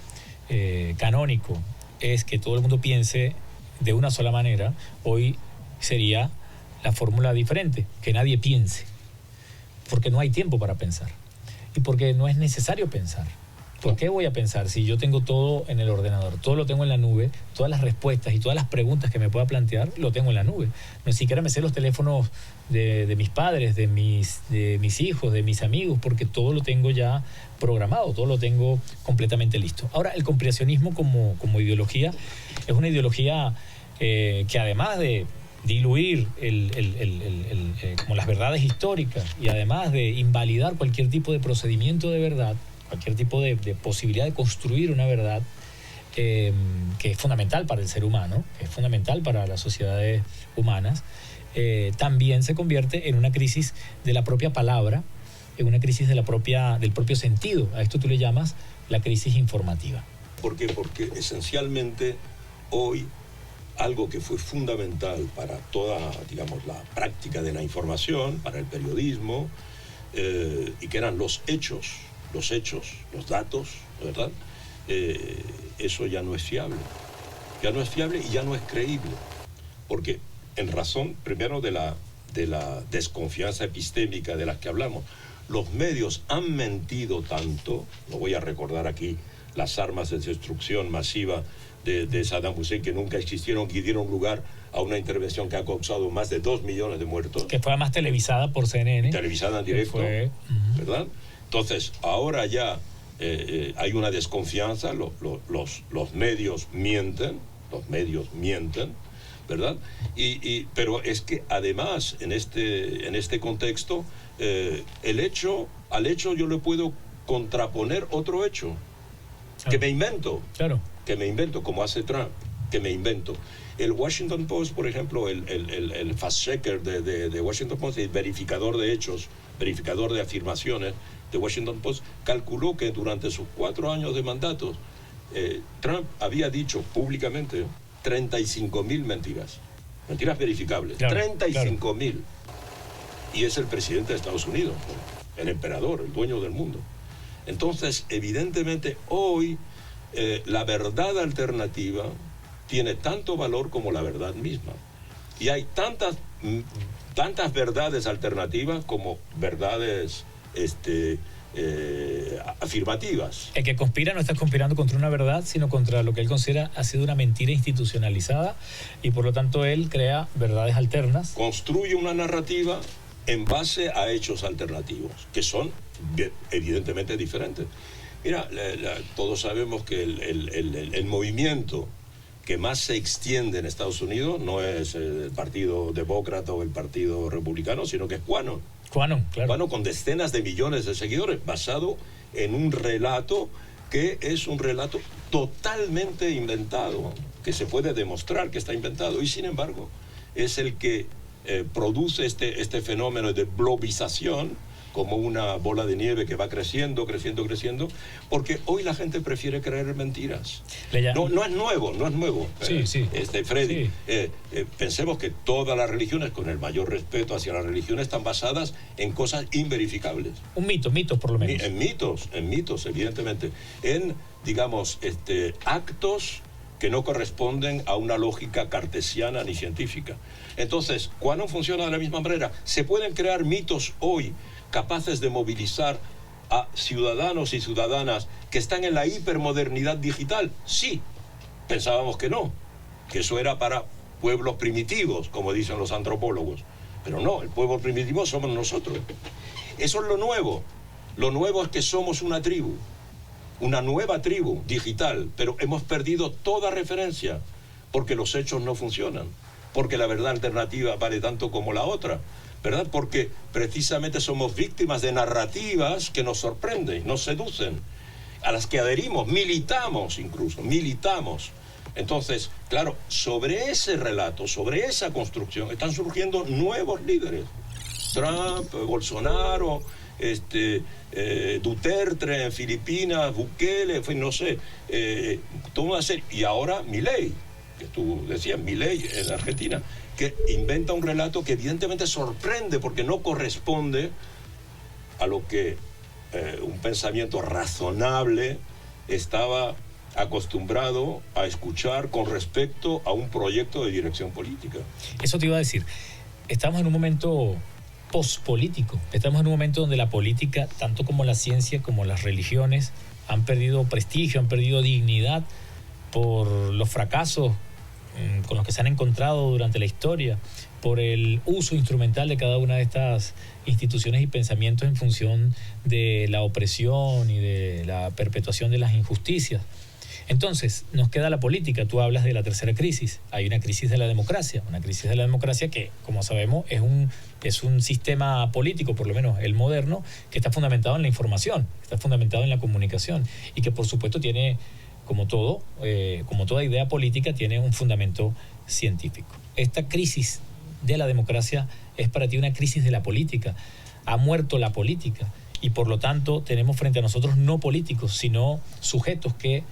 canónico, es que todo el mundo piense de una sola manera, hoy sería la fórmula diferente, que nadie piense, porque no hay tiempo para pensar y porque no es necesario pensar. ¿Por qué voy a pensar si yo tengo todo en el ordenador? Todo lo tengo en la nube, todas las respuestas y todas las preguntas que me pueda plantear lo tengo en la nube. No siquiera me sé los teléfonos de mis padres, de mis hijos, de mis amigos, porque todo lo tengo ya programado, todo lo tengo completamente listo. Ahora, el conspiracionismo como ideología es una ideología que además de diluir como las verdades históricas y además de invalidar cualquier tipo de procedimiento de verdad, cualquier tipo de posibilidad de construir una verdad que es fundamental para el ser humano, que es fundamental para las sociedades humanas, también se convierte en una crisis de la propia palabra, en una crisis del propio sentido. A esto tú le llamas la crisis informativa. ¿Por qué? Porque esencialmente hoy algo que fue fundamental para toda, digamos, la práctica de la información, para el periodismo, y que eran los hechos, los datos, ¿verdad? Eso ya no es fiable. Ya no es fiable y ya no es creíble. Porque en razón, primero, de la desconfianza epistémica de las que hablamos, los medios han mentido tanto, no voy a recordar aquí las armas de destrucción masiva de Saddam Hussein, que nunca existieron, que dieron lugar a una intervención que ha causado más de 2 millones de muertos. Que fue además televisada por CNN. Televisada en directo, ¿verdad? Entonces, ahora ya hay una desconfianza, los medios mienten, ¿verdad? Pero es que además, en este contexto, al hecho yo le puedo contraponer otro hecho, claro, que me invento. Claro. Que me invento, como hace Trump, que me invento. El Washington Post, por ejemplo, el fact-checker de Washington Post, el verificador de hechos, verificador de afirmaciones de Washington Post, calculó que durante sus 4 años de mandato, Trump había dicho públicamente 35.000 mentiras verificables, claro, 35.000. Claro. Y es el presidente de Estados Unidos, el emperador, el dueño del mundo. Entonces, evidentemente, hoy la verdad alternativa tiene tanto valor como la verdad misma. Y hay tantas verdades alternativas como verdades afirmativas. El que conspira no está conspirando contra una verdad, sino contra lo que él considera ha sido una mentira institucionalizada, y por lo tanto él crea verdades alternas. Construye una narrativa en base a hechos alternativos, que son evidentemente diferentes. Mira, todos sabemos que el movimiento que más se extiende en Estados Unidos no es el Partido Demócrata o el Partido Republicano, sino que es QAnon. QAnon, claro. QAnon, con decenas de millones de seguidores, basado en un relato que es un relato totalmente inventado, que se puede demostrar que está inventado, y sin embargo es el que produce este fenómeno de blobización, como una bola de nieve que va creciendo, porque hoy la gente prefiere creer en mentiras. No es nuevo. Sí. Freddy, sí. Pensemos que todas las religiones, con el mayor respeto hacia las religiones, están basadas en cosas inverificables. Mitos por lo menos. En mitos, evidentemente. En, digamos, actos que no corresponden a una lógica cartesiana ni científica. Entonces, ¿cuándo funciona de la misma manera? Se pueden crear mitos hoy capaces de movilizar a ciudadanos y ciudadanas que están en la hipermodernidad digital. Sí, pensábamos que no, que eso era para pueblos primitivos, como dicen los antropólogos. Pero no, el pueblo primitivo somos nosotros. Eso es lo nuevo. Lo nuevo es que somos una tribu, una nueva tribu digital, pero hemos perdido toda referencia porque los hechos no funcionan, porque la verdad alternativa vale tanto como la otra, ¿verdad? Porque precisamente somos víctimas de narrativas que nos sorprenden, nos seducen, a las que adherimos, militamos. Entonces, claro, sobre ese relato, sobre esa construcción, están surgiendo nuevos líderes. Trump, Bolsonaro, Duterte en Filipinas, Bukele, no sé, toda una serie. Y ahora Milei. que tú decías, Milei en Argentina, que inventa un relato que evidentemente sorprende porque no corresponde a lo que un pensamiento razonable estaba acostumbrado a escuchar con respecto a un proyecto de dirección política. Eso te iba a decir. Estamos en un momento pospolítico. Estamos en un momento donde la política, tanto como la ciencia como las religiones, han perdido prestigio, han perdido dignidad por los fracasos con los que se han encontrado durante la historia, por el uso instrumental de cada una de estas instituciones y pensamientos en función de la opresión y de la perpetuación de las injusticias. Entonces, nos queda la política. Tú hablas de la tercera crisis. Hay una crisis de la democracia. Una crisis de la democracia que, como sabemos, es un sistema político, por lo menos el moderno, que está fundamentado en la información, está fundamentado en la comunicación y que, por supuesto, tiene, como toda idea política, tiene un fundamento científico. Esta crisis de la democracia es para ti una crisis de la política. Ha muerto la política y, por lo tanto, tenemos frente a nosotros no políticos, sino sujetos que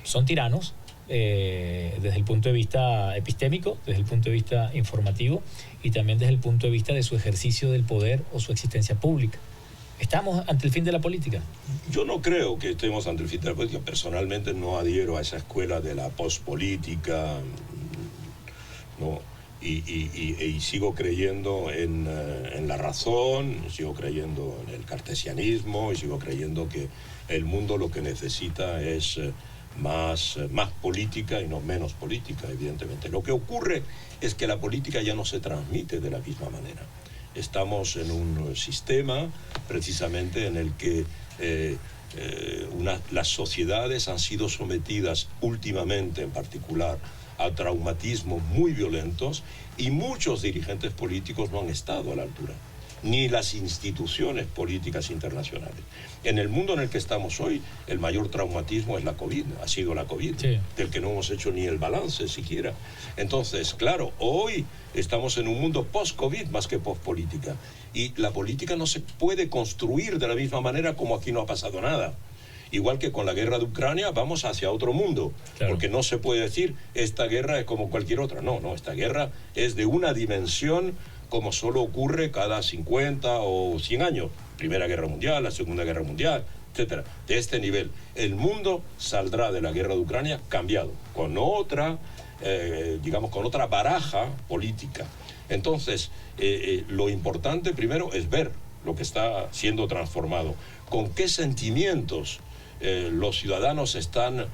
son tiranos desde el punto de vista epistémico, desde el punto de vista informativo y también desde el punto de vista de su ejercicio del poder o su existencia pública. ¿Estamos ante el fin de la política? Yo no creo que estemos ante el fin de la política. Personalmente no adhiero a esa escuela de la pospolítica, ¿no? Y sigo creyendo en la razón, sigo creyendo en el cartesianismo y sigo creyendo que el mundo lo que necesita es más política y no menos política, evidentemente. Lo que ocurre es que la política ya no se transmite de la misma manera. Estamos en un sistema precisamente en el que las sociedades han sido sometidas últimamente, en particular, a traumatismos muy violentos y muchos dirigentes políticos no han estado a la altura, ni las instituciones políticas internacionales. En el mundo en el que estamos hoy, el mayor traumatismo es la COVID, ha sido la COVID, sí, del que no hemos hecho ni el balance siquiera. Entonces, claro, hoy estamos en un mundo post-COVID más que post-política, y la política no se puede construir de la misma manera como aquí no ha pasado nada. Igual que con la guerra de Ucrania, vamos hacia otro mundo, claro, porque no se puede decir, esta guerra es como cualquier otra. No, esta guerra es de una dimensión como solo ocurre cada 50 o 100 años. Primera Guerra Mundial, la Segunda Guerra Mundial, etcétera. De este nivel. El mundo saldrá de la guerra de Ucrania cambiado, con otra, con otra baraja política. Entonces, lo importante primero es ver lo que está siendo transformado. Con qué sentimientos los ciudadanos están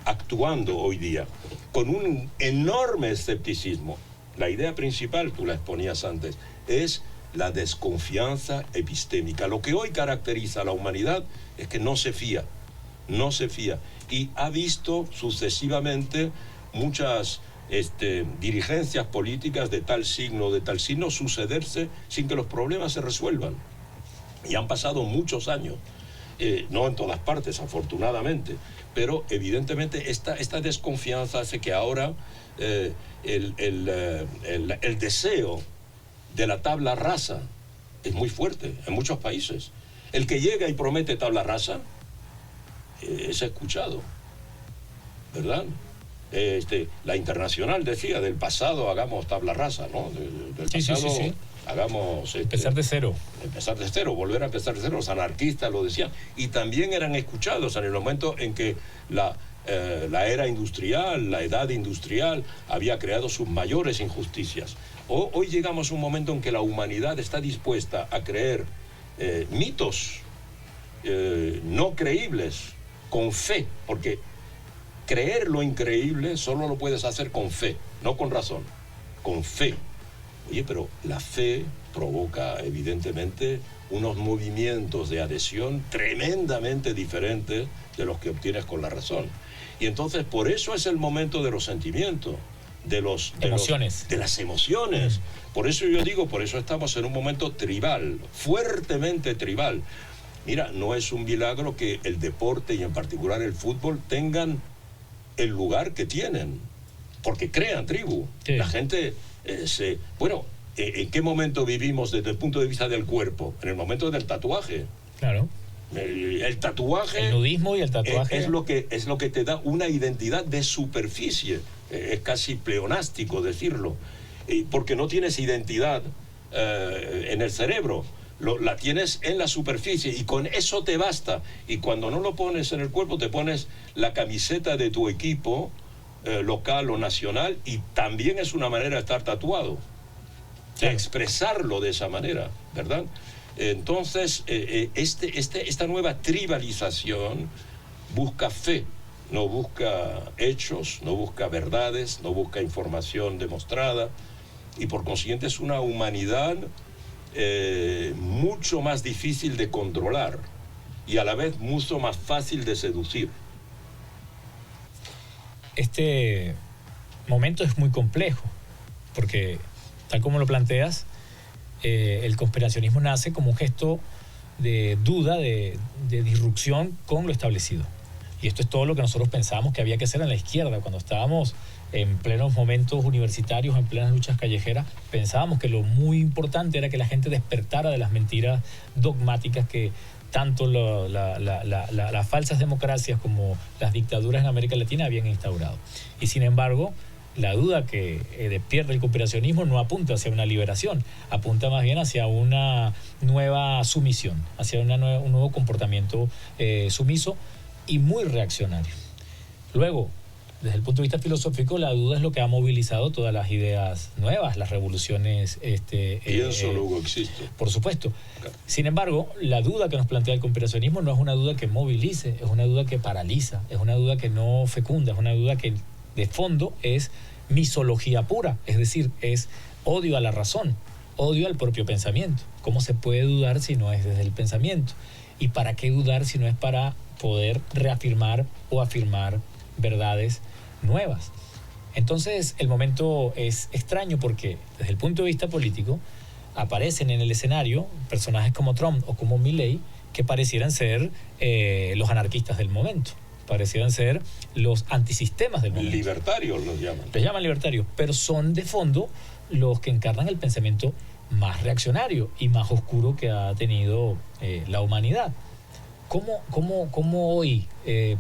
actuando hoy día. Con un enorme escepticismo. La idea principal, tú la exponías antes, es la desconfianza epistémica. Lo que hoy caracteriza a la humanidad es que no se fía, y ha visto sucesivamente muchas dirigencias políticas de tal signo sucederse sin que los problemas se resuelvan. Y han pasado muchos años, no en todas partes, afortunadamente, pero evidentemente esta desconfianza hace que ahora el deseo de la tabla rasa es muy fuerte en muchos países. El que llega y promete tabla rasa es escuchado, ¿verdad? La Internacional decía, del pasado hagamos tabla rasa, ¿no? Del pasado sí. Hagamos... empezar de cero. Empezar de cero, volver a empezar de cero. Los anarquistas lo decían. Y también eran escuchados en el momento en que la era industrial, la edad industrial, había creado sus mayores injusticias. Hoy llegamos a un momento en que la humanidad está dispuesta a creer mitos no creíbles, con fe, porque creer lo increíble solo lo puedes hacer con fe, no con razón, con fe. Oye, pero la fe provoca evidentemente unos movimientos de adhesión tremendamente diferentes de los que obtienes con la razón. Y entonces por eso es el momento de los sentimientos, de las emociones. Por eso yo digo, por eso estamos en un momento tribal, fuertemente tribal. Mira, no es un milagro que el deporte y en particular el fútbol tengan el lugar que tienen, porque crean tribu. Sí. La gente ¿en qué momento vivimos desde el punto de vista del cuerpo? En el momento del tatuaje. Claro. El tatuaje... El nudismo y el tatuaje... Es lo que te da una identidad de superficie. Es casi pleonástico decirlo. Porque no tienes identidad en el cerebro. La tienes en la superficie y con eso te basta. Y cuando no lo pones en el cuerpo, te pones la camiseta de tu equipo local o nacional, y también es una manera de estar tatuado, de expresarlo de esa manera, ¿verdad? Entonces, esta nueva tribalización busca fe, no busca hechos, no busca verdades, no busca información demostrada, y por consiguiente es una humanidad mucho más difícil de controlar y a la vez mucho más fácil de seducir. Este momento es muy complejo, porque tal como lo planteas, el conspiracionismo nace como un gesto de duda, de disrupción con lo establecido. Y esto es todo lo que nosotros pensábamos que había que hacer en la izquierda. Cuando estábamos en plenos momentos universitarios, en plenas luchas callejeras, pensábamos que lo muy importante era que la gente despertara de las mentiras dogmáticas que tanto las falsas democracias como las dictaduras en América Latina habían instaurado. Y sin embargo, la duda que despierta el conspiracionismo no apunta hacia una liberación, apunta más bien hacia una nueva sumisión, hacia un nuevo comportamiento sumiso y muy reaccionario. Luego, desde el punto de vista filosófico, la duda es lo que ha movilizado todas las ideas nuevas, las revoluciones... Pienso, luego existo. Por supuesto. Sin embargo, la duda que nos plantea el conspiracionismo no es una duda que movilice, es una duda que paraliza, es una duda que no fecunda, es una duda que de fondo es misología pura, es decir, es odio a la razón, odio al propio pensamiento. ¿Cómo se puede dudar si no es desde el pensamiento? ¿Y para qué dudar si no es para poder reafirmar o afirmar verdades nuevas? Entonces el momento es extraño porque desde el punto de vista político aparecen en el escenario personajes como Trump o como Milei que parecieran ser los anarquistas del momento, parecieran ser los antisistemas del momento. Libertarios los llaman. Les llaman libertarios, pero son de fondo los que encarnan el pensamiento más reaccionario y más oscuro que ha tenido la humanidad. ¿Cómo hoy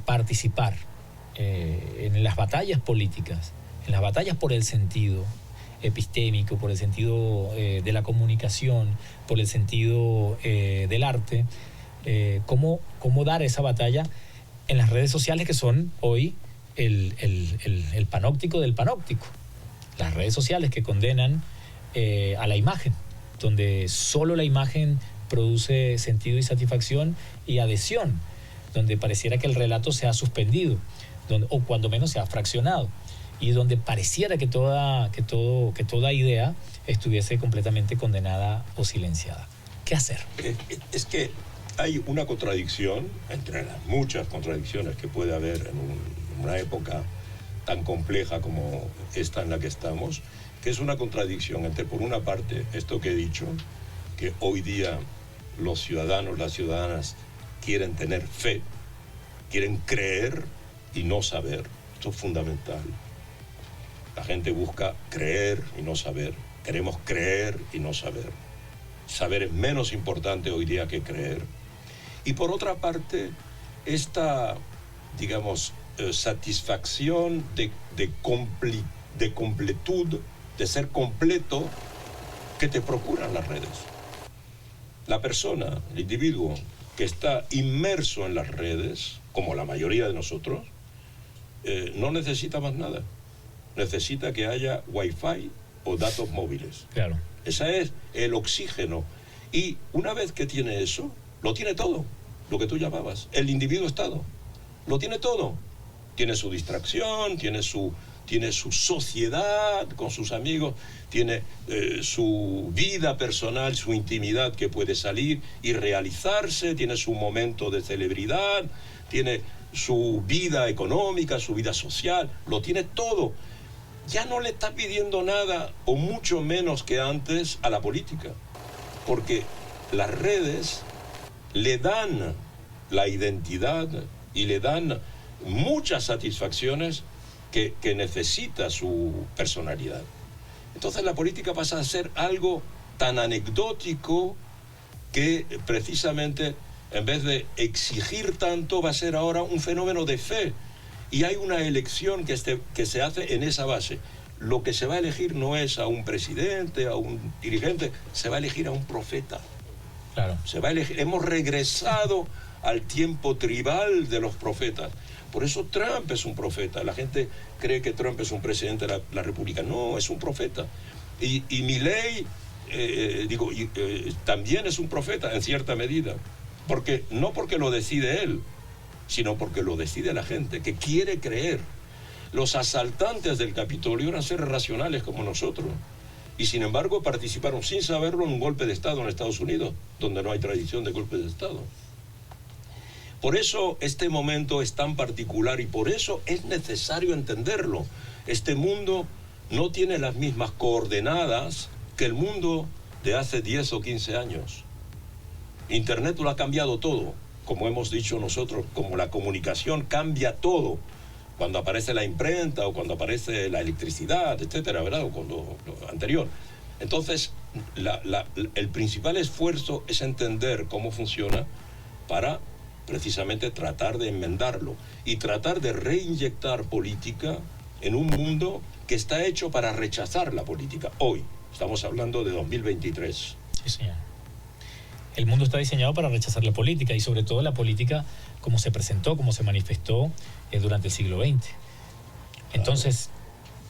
participar en las batallas políticas, en las batallas por el sentido epistémico, por el sentido de la comunicación, por el sentido del arte? ¿Cómo dar esa batalla en las redes sociales, que son hoy el panóptico del panóptico? Las redes sociales que condenan a la imagen, donde solo la imagen produce sentido y satisfacción y adhesión, donde pareciera que el relato se ha suspendido, o cuando menos se ha fraccionado, y donde pareciera que toda idea estuviese completamente condenada o silenciada. ¿Qué hacer? Es que hay una contradicción, entre las muchas contradicciones que puede haber en una época tan compleja como esta en la que estamos, que es una contradicción entre, por una parte, esto que he dicho, que hoy día los ciudadanos, las ciudadanas quieren tener fe, quieren creer y no saber. Esto es fundamental. La gente busca creer y no saber. Queremos creer y no saber. Saber es menos importante hoy día que creer. Y por otra parte, esta, digamos, satisfacción de completud, de ser completo, que te procuran las redes. La persona, el individuo que está inmerso en las redes, como la mayoría de nosotros, no necesita más nada. Necesita que haya wifi o datos móviles. Claro. Ese es el oxígeno. Y una vez que tiene eso, lo tiene todo. Lo que tú llamabas, el individuo estado. Lo tiene todo. Tiene su distracción, tiene su sociedad con sus amigos, tiene su vida personal, su intimidad que puede salir y realizarse, tiene su momento de celebridad, tiene su vida económica, su vida social, lo tiene todo. Ya no le está pidiendo nada, o mucho menos que antes, a la política, porque las redes le dan la identidad y le dan muchas satisfacciones que necesita su personalidad. Entonces la política pasa a ser algo tan anecdótico que precisamente en vez de exigir tanto, va a ser ahora un fenómeno de fe. Y hay una elección que se hace en esa base. Lo que se va a elegir no es a un presidente, a un dirigente, se va a elegir a un profeta. Claro. Se va a elegir. Hemos regresado al tiempo tribal de los profetas. Por eso Trump es un profeta. La gente cree que Trump es un presidente de la República. No, es un profeta. Y Milei, también es un profeta en cierta medida. No porque lo decide él, sino porque lo decide la gente, que quiere creer. Los asaltantes del Capitolio eran seres racionales como nosotros. Y sin embargo participaron sin saberlo en un golpe de Estado en Estados Unidos, donde no hay tradición de golpes de Estado. Por eso este momento es tan particular y por eso es necesario entenderlo. Este mundo no tiene las mismas coordenadas que el mundo de hace 10 o 15 años. Internet lo ha cambiado todo, como hemos dicho nosotros, como la comunicación cambia todo. Cuando aparece la imprenta o cuando aparece la electricidad, etcétera, ¿verdad? O cuando lo anterior. Entonces, el principal esfuerzo es entender cómo funciona para precisamente tratar de enmendarlo y tratar de reinyectar política en un mundo que está hecho para rechazar la política. Hoy, estamos hablando de 2023. Sí, señor. El mundo está diseñado para rechazar la política y sobre todo la política como se presentó, como se manifestó durante el siglo XX. Entonces,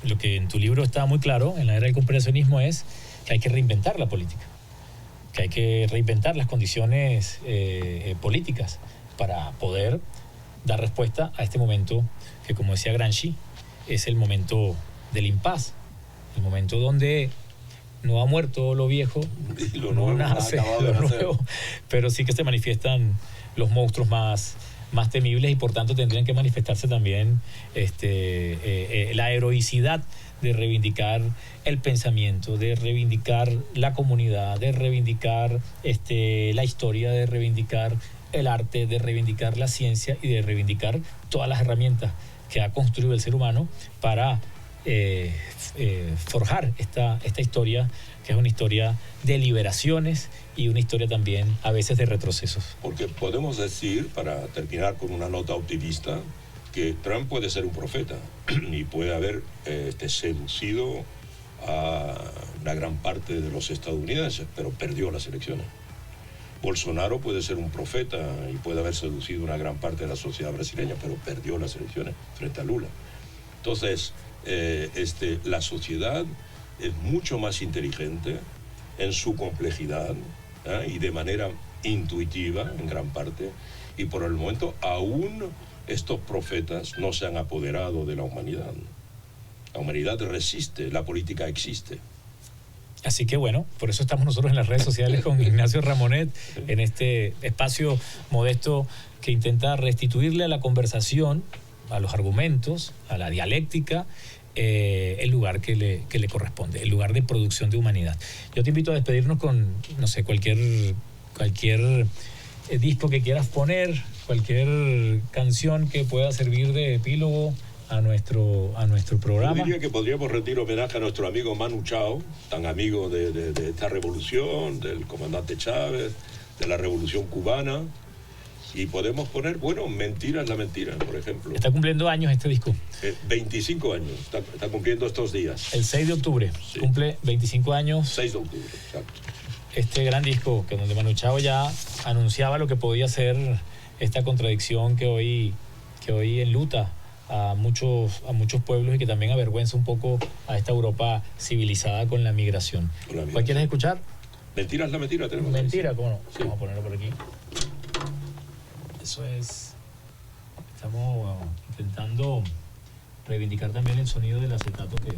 lo que en tu libro está muy claro, en la era del conspiracionismo, es que hay que reinventar la política, que hay que reinventar las condiciones políticas para poder dar respuesta a este momento que, como decía Gramsci, es el momento del impas, el momento donde no ha muerto lo viejo, y lo nuevo nace lo nuevo, pero sí que se manifiestan los monstruos más temibles y por tanto tendrían que manifestarse también la heroicidad de reivindicar el pensamiento, de reivindicar la comunidad, de reivindicar la historia, de reivindicar el arte, de reivindicar la ciencia y de reivindicar todas las herramientas que ha construido el ser humano para forjar esta historia, que es una historia de liberaciones y una historia también a veces de retrocesos. Porque podemos decir, para terminar con una nota optimista, que Trump puede ser un profeta y puede haber seducido a una gran parte de los estadounidenses, pero perdió las elecciones. Bolsonaro puede ser un profeta y puede haber seducido a una gran parte de la sociedad brasileña, pero perdió las elecciones frente a Lula. Entonces, la sociedad es mucho más inteligente en su complejidad y de manera intuitiva en gran parte, y por el momento aún estos profetas no se han apoderado de la humanidad. La humanidad resiste, la política existe. Así que bueno, por eso estamos nosotros en las redes sociales con Ignacio Ramonet, en este espacio modesto que intenta restituirle a la conversación, a los argumentos, a la dialéctica, el lugar que le corresponde, el lugar de producción de humanidad. Yo te invito a despedirnos con, no sé, cualquier disco que quieras poner, cualquier canción que pueda servir de epílogo a nuestro programa. Yo diría que podríamos rendir homenaje a nuestro amigo Manu Chao, tan amigo de esta revolución, del comandante Chávez, de la revolución cubana. Y podemos poner, Mentiras la mentira, por ejemplo. Está cumpliendo años este disco. 25 años, está cumpliendo estos días. El 6 de octubre, sí. Cumple 25 años. 6 de octubre, exacto. Este gran disco, que donde Manu Chao ya anunciaba lo que podía ser esta contradicción que hoy enluta a muchos pueblos y que también avergüenza un poco a esta Europa civilizada con la migración. ¿Cuál quieres escuchar? Mentiras la mentira tenemos. Mentira, ¿cómo no? Sí. Vamos a ponerlo por aquí. Eso es. Estamos intentando reivindicar también el sonido del acetato que